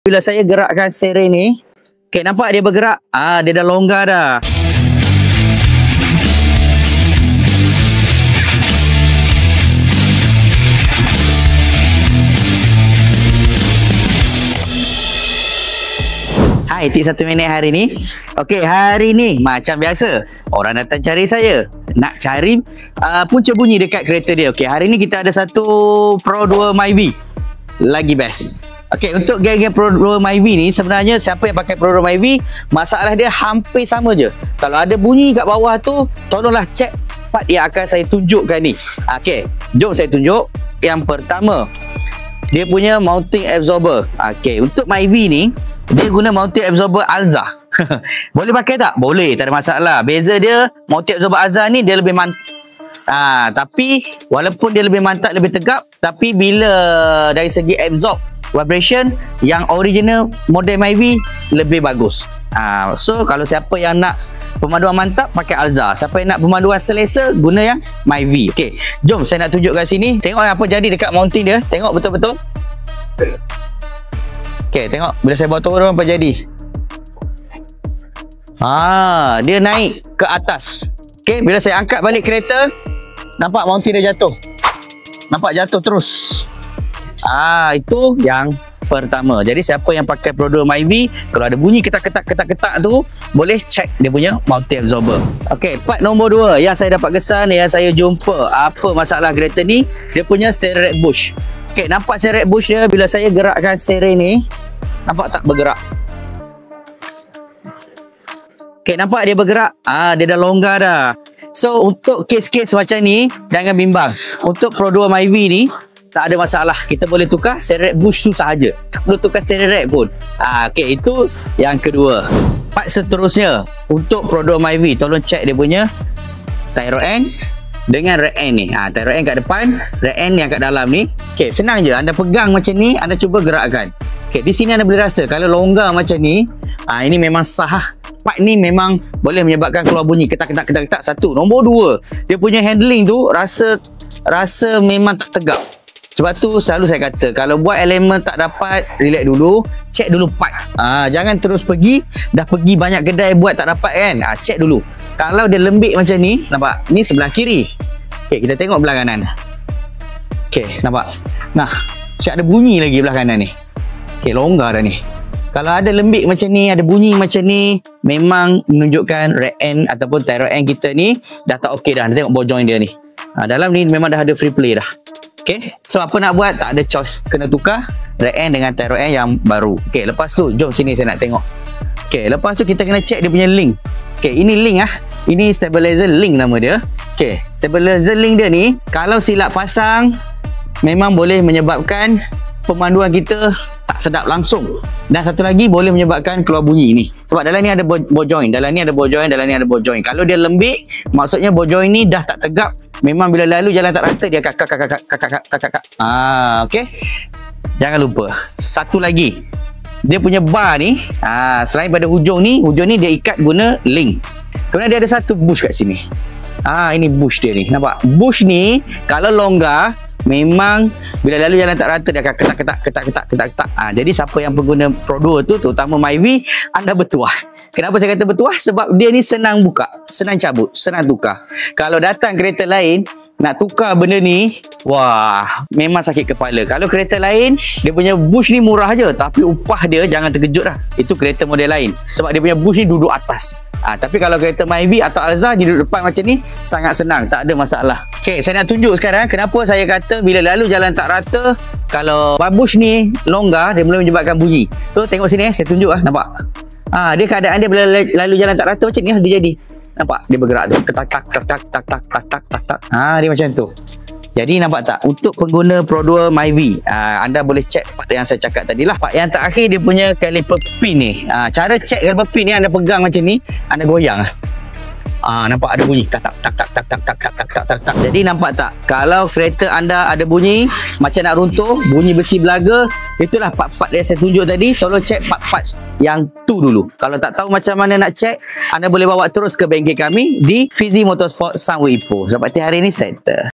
Bila saya gerakkan steering ni, okay, nampak dia bergerak? Dia dah longgar dah. Hai, tips 1 minit hari ni. Okey, hari ni macam biasa, orang datang cari saya. Nak cari punca bunyi dekat kereta dia. Okey, hari ni kita ada satu Pro 2 Myvi. Lagi best. Okey, untuk geng-geng Pro 2 Myvi ni, sebenarnya siapa yang pakai Pro 2 Myvi, masalah dia hampir sama je. Kalau ada bunyi kat bawah tu, tolonglah cek part yang akan saya tunjukkan ni. Okey, jom saya tunjuk. Yang pertama, dia punya mounting absorber. Okey, untuk Myvi ni, dia guna mounting absorber Alza. Boleh pakai tak? Boleh, tak ada masalah. Beza dia, mounting absorber Alza ni dia lebih mantap. Tapi walaupun dia lebih mantap, lebih tegap, tapi bila dari segi absorb vibration, yang original model Myvi lebih bagus. So kalau siapa yang nak pemanduan mantap, pakai Alza. Siapa yang nak pemanduan selesa, guna yang Myvi. Okey, jom saya nak tunjuk kat sini. Tengok apa jadi dekat mounting dia. Tengok betul-betul. Okey, tengok bila saya bawa turun apa jadi. Dia naik ke atas. Okey, bila saya angkat balik kereta, nampak mounting dia jatuh. Nampak jatuh terus. Itu yang pertama. Jadi siapa yang pakai Pro 2 Myvi, kalau ada bunyi ketak-ketak tu, boleh cek dia punya mounting absorber. Okey, part nombor 2 yang saya dapat kesan, yang saya jumpa apa masalah kereta ni, dia punya steering rack bush. Okey, nampak steering rack bush dia bila saya gerakkan steering ni, nampak tak bergerak? Okey, nampak dia bergerak? Dia dah longgar dah. So untuk kes-kes macam ni, jangan bimbang. Untuk Pro 2 Myvi ni, tak ada masalah. Kita boleh tukar steering rack bush tu sahaja. Tak perlu tukar steering rack pun. Okey, itu yang kedua. Part seterusnya, untuk Pro 2 Myvi, tolong cek dia punya tie rod end dengan rear end ni. Tie rod end kat depan, rear end yang kat dalam ni. Okey, senang je. Anda pegang macam ni, anda cuba gerakkan. Okey, di sini anda boleh rasa kalau longgar macam ni, ini memang sah. Part ni memang boleh menyebabkan keluar bunyi ketak-ketak. Satu. Nombor 2, dia punya handling tu rasa memang tak tegap. Sebab tu selalu saya kata, kalau buat elemen tak dapat, relax dulu, cek dulu part. Jangan terus pergi, dah pergi banyak kedai buat tak dapat kan. Cek dulu. Kalau dia lembik macam ni, nampak? Ni sebelah kiri. Okey, kita tengok belah kanan. Okey, nampak? Nah, siap ada bunyi lagi belah kanan ni. Okey, longgar dah ni. Kalau ada lembik macam ni, ada bunyi macam ni, memang menunjukkan rear end ataupun tie rod end kita ni dah tak okey dah. Anda tengok ball joint dia ni. Dalam ni memang dah ada free play dah. Okey, so apa nak buat? Tak ada choice. Kena tukar rear end dengan tie rod end yang baru. Okey, lepas tu jom sini saya nak tengok. Okey, lepas tu kita kena check dia punya link. Okey, ini link Ini stabilizer link nama dia. Okey, stabilizer link dia ni kalau silap pasang, memang boleh menyebabkan pemanduan kita tak sedap langsung. Dan satu lagi boleh menyebabkan keluar bunyi ni. Sebab dalam ni ada ball joint, dalam ni ada ball joint, dalam ni ada ball joint. Kalau dia lembik, maksudnya ball joint ni dah tak tegap. Memang bila lalu jalan tak rata, dia kakak. Okey. Jangan lupa. Satu lagi. Dia punya bar ni, selain pada hujung ni dia ikat guna link. Kemudian dia ada satu bush kat sini. Ini bush dia ni. Nampak? Bush ni kalau longgar, memang bila lalu jalan tak rata, dia akan ketak-ketak. Jadi siapa yang pengguna Pro 2 tu, terutama Myvi, anda bertuah. Kenapa saya kata bertuah? Sebab dia ni senang buka, senang cabut, senang tukar. Kalau datang kereta lain nak tukar benda ni, wah, memang sakit kepala. Kalau kereta lain, dia punya bush ni murah je, tapi upah dia jangan terkejut lah. Itu kereta model lain. Sebab dia punya bush ni duduk atas. Tapi kalau kereta Myvi atau Alza dia duduk depan macam ni, sangat senang, tak ada masalah. Okey, saya nak tunjuk sekarang kenapa saya kata bila lalu jalan tak rata, kalau bush ni longgar, dia boleh menyebabkan bunyi. So tengok sini, saya tunjuk nampak? Dia keadaan dia bila lalu jalan tak rata macam ni dia jadi. Nampak? Dia bergerak tu. Ketak. Dia macam tu. Jadi nampak tak? Untuk pengguna Pro 2 Myvi, anda boleh cek part yang saya cakap tadi lah. Part yang terakhir dia punya caliper pin ni. Cara cek caliper pin ni, anda pegang macam ni, anda goyang. Nampak ada bunyi. Tak. Jadi nampak tak? Kalau kereta anda ada bunyi macam nak runtuh, bunyi besi belaga, itulah part-part yang saya tunjuk tadi. Tolong cek part-part yang tu dulu. Kalau tak tahu macam mana nak cek, anda boleh bawa terus ke bengkel kami di Fizi Motorsport Sunway Ipoh. Seperti hari ini settle.